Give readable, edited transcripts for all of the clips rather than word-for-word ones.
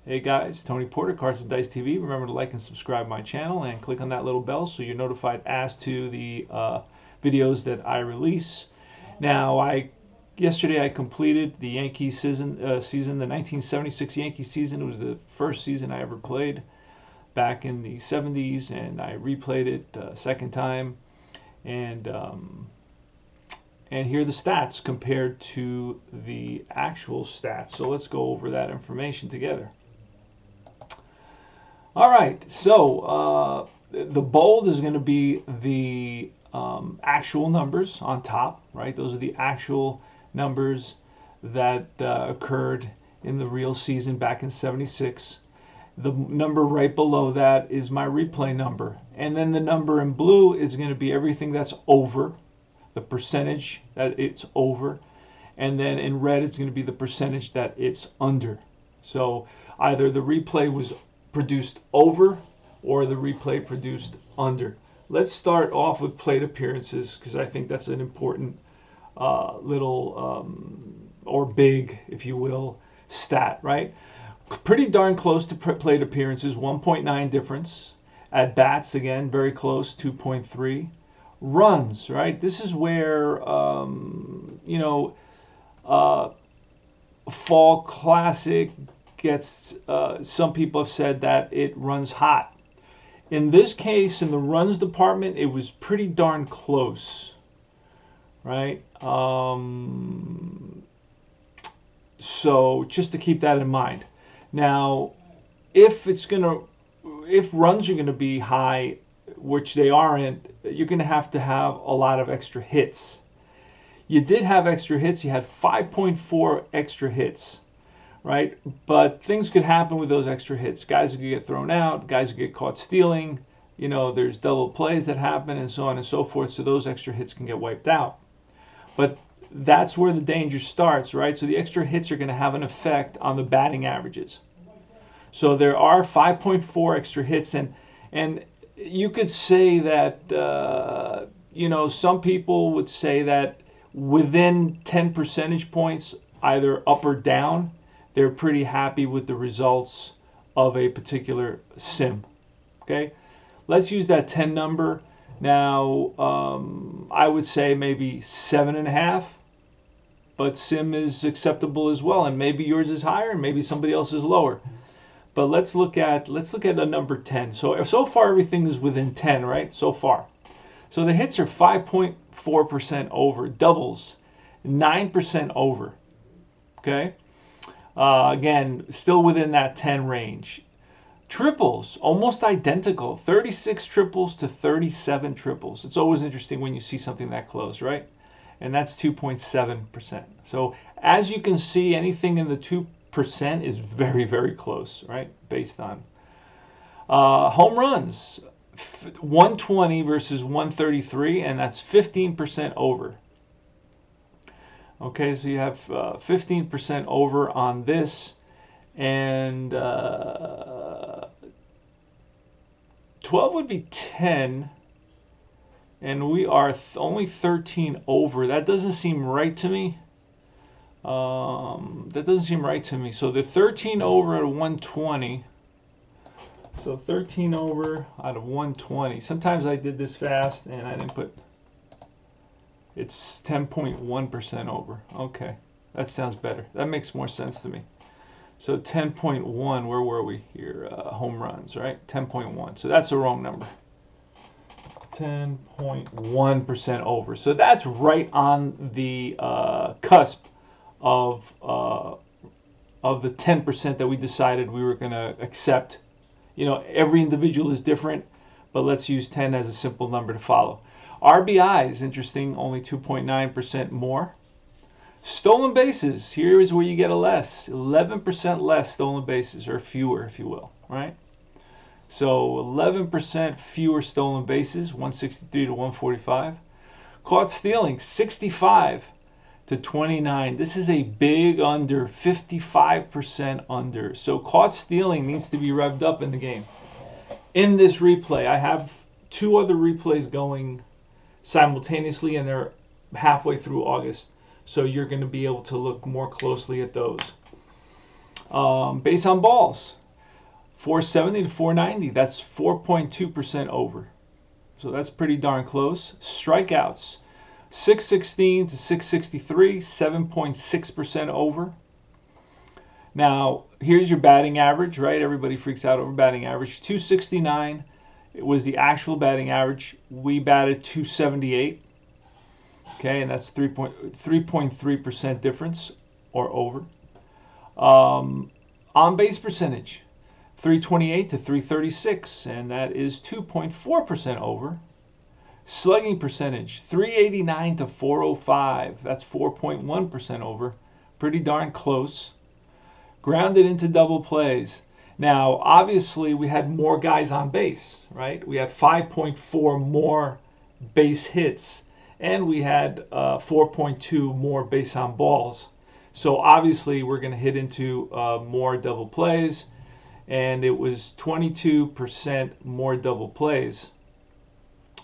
Hey guys, Tony Porter, Cards and Dice TV. Remember to like and subscribe my channel and click on that little bell so you're notified as to the videos that I release. Now, yesterday I completed the Yankee season, the 1976 Yankee season. It was the first season I ever played back in the 70s, and I replayed it a second time. And here are the stats compared to the actual stats. So let's go over that information together. All right, so the bold is going to be the actual numbers on top, right? Those are the actual numbers that occurred in the real season back in 76. The number right below that is my replay number. And then the number in blue is going to be everything that's over, the percentage that it's over. And then in red, it's going to be the percentage that it's under. So either the replay was produced over or the replay produced under. Let's start off with plate appearances because I think that's an important little or big, if you will, stat, right? Pretty darn close to plate appearances, 1.9 difference. At bats, again, very close, 2.3. Runs, right? This is where, Fall Classic gets, some people have said that it runs hot. In this case, in the runs department, it was pretty darn close, right? So just to keep that in mind. Now, if runs are gonna be high, which they aren't, you're gonna have a lot of extra hits. You did have extra hits. You had 5.4 extra hits, right? But things could happen with those extra hits. Guys could get thrown out. Guys could get caught stealing. There's double plays that happen and so on and so forth. So those extra hits can get wiped out. But that's where the danger starts, right? So the extra hits are going to have an effect on the batting averages. So there are 5.4 extra hits, and you could say that, some people would say that within 10 percentage points, either up or down, they're pretty happy with the results of a particular sim. Okay, let's use that 10 number. Now, I would say maybe 7.5, but sim is acceptable as well, and maybe yours is higher, and maybe somebody else is lower. But let's look at a number 10. So far everything is within 10, right? So far. So the hits are 5.4% over, doubles 9% over. Okay. Again, still within that 10 range. Triples, almost identical, 36 triples to 37 triples. It's always interesting when you see something that close, right? And that's 2.7%. So as you can see, anything in the 2% is very, very close, right? Based on home runs, 120 versus 133, and that's 15% over. Okay, so you have 15% over on this, and 12 would be 10, and we are only 13 over. That doesn't seem right to me. So the 13 over out of 120. So 13 over out of 120. Sometimes I did this fast and I didn't put. It's 10.1% over. Okay, that sounds better. That makes more sense to me. So 10.1, where were we here? Home runs, right? 10.1. So that's the wrong number. 10.1% over. So that's right on the cusp of the 10% that we decided we were going to accept. Every individual is different, but let's use 10 as a simple number to follow. RBI is interesting, only 2.9% more. Stolen bases, here is where you get a less, 11% less stolen bases, or fewer, if you will, right? So 11% fewer stolen bases, 163 to 145. Caught stealing, 65 to 29. This is a big under, 55% under. So caught stealing needs to be revved up in the game. In this replay, I have 2 other replays going simultaneously, and they're halfway through August. So you're going to be able to look more closely at those. Base on balls, 470 to 490. That's 4.2% over. So that's pretty darn close. Strikeouts, 616 to 663, 7.6% over. Now, here's your batting average, right? Everybody freaks out over batting average. 269 it was the actual batting average. We batted 278. Okay, and that's 3.3% difference or over. On base percentage, 328 to 336, and that is 2.4% over. Slugging percentage, 389 to 405, that's 4.1% over. Pretty darn close. Grounded into double plays. Now, obviously, we had more guys on base, right? We had 5.4 more base hits, and we had 4.2 more base on balls. So obviously, we're going to hit into more double plays, and it was 22% more double plays.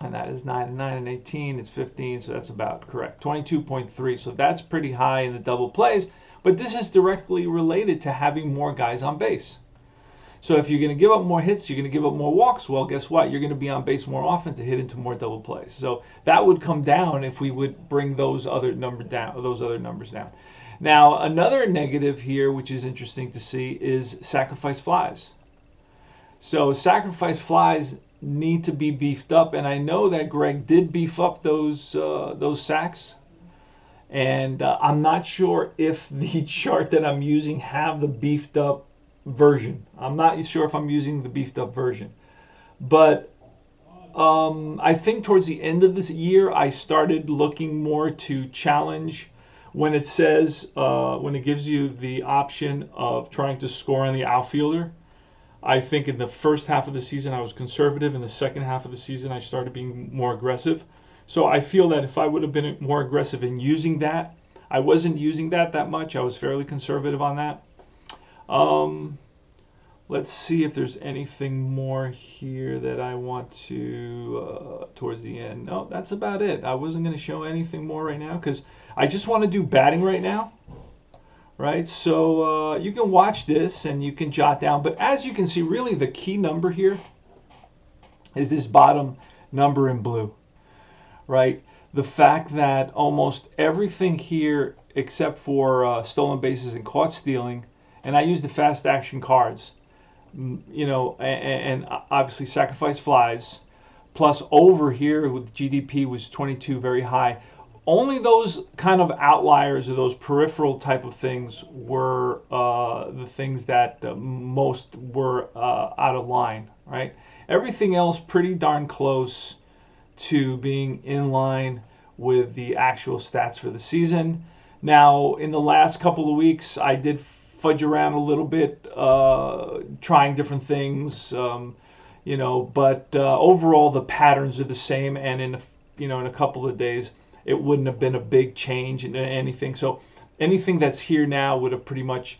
And that is 9 and 9 and 18. It's 15, so that's about correct. 22.3. So that's pretty high in the double plays. But this is directly related to having more guys on base. So if you're going to give up more hits, you're going to give up more walks. Well, guess what? You're going to be on base more often to hit into more double plays. So that would come down if we would bring those other numbers down. Now, another negative here, which is interesting to see, is sacrifice flies. So sacrifice flies need to be beefed up, and I know that Greg did beef up those sacks. And I'm not sure if the chart that I'm using have the beefed up version. I'm not sure if I'm using the beefed up version. But I think towards the end of this year, I started looking more to challenge when it says, when it gives you the option of trying to score on the outfielder. I think in the first half of the season, I was conservative. In the second half of the season, I started being more aggressive. So I feel that if I would have been more aggressive in using that, I wasn't using that much. I was fairly conservative on that. Let's see if there's anything more here that I want to, towards the end. No, that's about it. I wasn't going to show anything more right now because I just want to do batting right now. Right? So you can watch this and you can jot down. But as you can see, really the key number here is this bottom number in blue. Right? The fact that almost everything here except for stolen bases and caught stealing, and I use the fast action cards, and obviously sacrifice flies, plus over here with GDP was 22, very high. Only those kind of outliers or those peripheral type of things were the things that most were out of line, right? Everything else pretty darn close to being in line with the actual stats for the season. Now, in the last couple of weeks, I did fudge around a little bit, trying different things, but overall the patterns are the same, and in a couple of days, it wouldn't have been a big change in anything. So anything that's here now would have pretty much,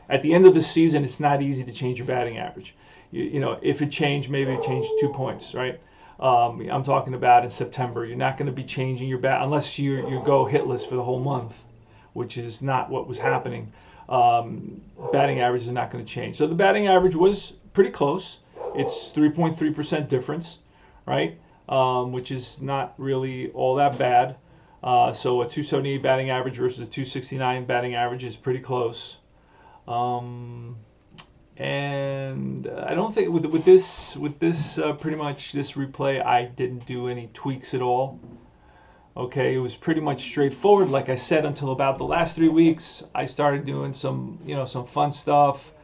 at the end of the season, it's not easy to change your batting average. If it changed, maybe it changed 2 points, right? I'm talking about in September. You're not going to be changing your bat unless you go hitless for the whole month, which is not what was happening. Batting average is not going to change. So the batting average was pretty close. It's 3.3% difference, right? Which is not really all that bad. So a 278 batting average versus a 269 batting average is pretty close. And I don't think with this pretty much this replay, I didn't do any tweaks at all. Okay, it was pretty much straightforward. Like I said, until about the last 3 weeks, I started doing some fun stuff.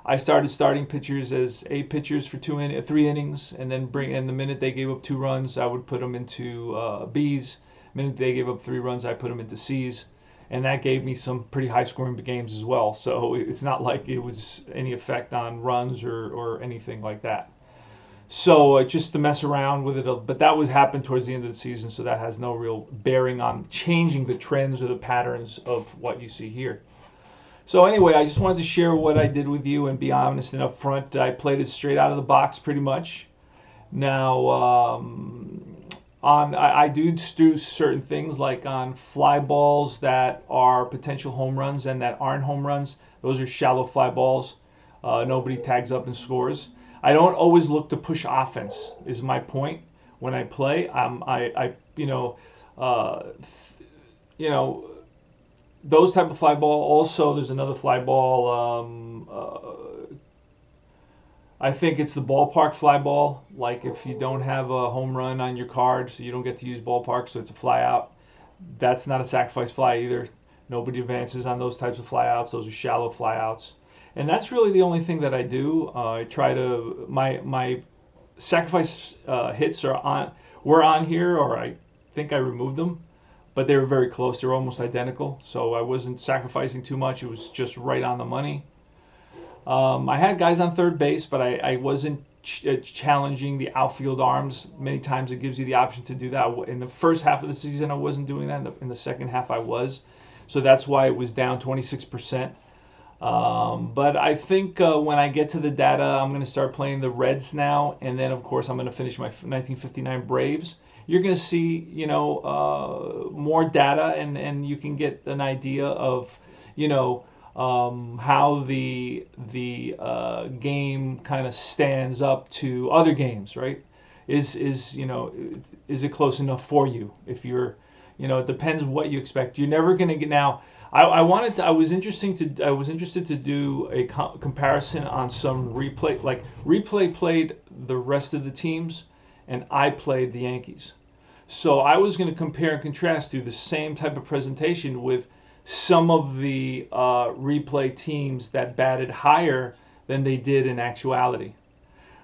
I started starting pitchers as A pitchers for 3 innings, and then the minute they gave up 2 runs, I would put them into Bs. The minute they gave up 3 runs, I put them into Cs, and that gave me some pretty high-scoring games as well. So it's not like it was any effect on runs or anything like that. So just to mess around with it, but that happened towards the end of the season, so that has no real bearing on changing the trends or the patterns of what you see here. So anyway, I just wanted to share what I did with you and be honest and upfront. I played it straight out of the box pretty much. Now, I do certain things like on fly balls that are potential home runs and that aren't home runs. Those are shallow fly balls. Nobody tags up and scores. I don't always look to push offense. Is my point when I play. Uh, you know, those type of fly ball. Also, there's another fly ball. I think it's the ballpark fly ball. Like if you don't have a home run on your card, so you don't get to use ballpark, so it's a fly out. That's not a sacrifice fly either. Nobody advances on those types of fly outs. Those are shallow fly outs. And that's really the only thing that I do. I try to my sacrifice hits were on here, or I think I removed them, but they were very close. They were almost identical, so I wasn't sacrificing too much. It was just right on the money. I had guys on third base, but I wasn't challenging the outfield arms. Many times it gives you the option to do that. In the first half of the season, I wasn't doing that. In the second half, I was. So that's why it was down 26%. But I think when I get to the data, I'm going to start playing the Reds now. And then, of course, I'm going to finish my 1959 Braves. You're going to see, more data, and you can get an idea of, how the game kind of stands up to other games, right? Is it close enough for you? If you're, it depends what you expect. You're never going to get now. I was interested to do a comparison on some replay. Like replay played the rest of the teams, and I played the Yankees. So I was going to compare and contrast, do the same type of presentation with some of the replay teams that batted higher than they did in actuality,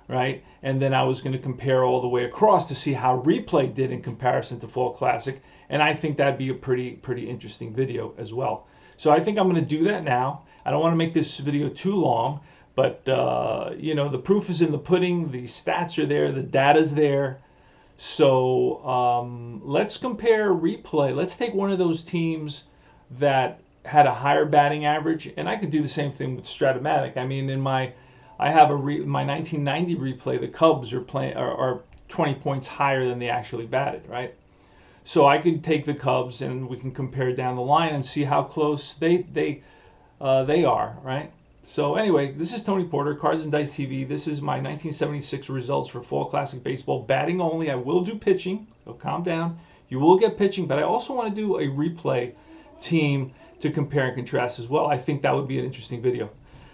right? And then I was going to compare all the way across to see how replay did in comparison to Fall Classic, and I think that'd be a pretty interesting video as well. So I think I'm going to do that now. I don't want to make this video too long, but the proof is in the pudding. The stats are there, the data's there. So let's compare replay. Let's take one of those teams that had a higher batting average, and I could do the same thing with Stratomatic. I mean, my 1990 replay, the Cubs are 20 points higher than they actually batted, right? So I could take the Cubs and we can compare down the line and see how close they are, right? So anyway, this is Tony Porter, Cards and Dice TV. This is my 1976 results for Fall Classic Baseball, batting only. I will do pitching, so calm down. You will get pitching, but I also want to do a replay team to compare and contrast as well. I think that would be an interesting video.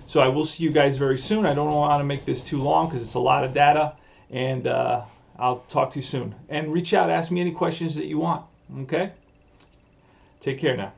So I will see you guys very soon. I don't want to make this too long because it's a lot of data, and I'll talk to you soon. And reach out, ask me any questions that you want, okay? Take care now.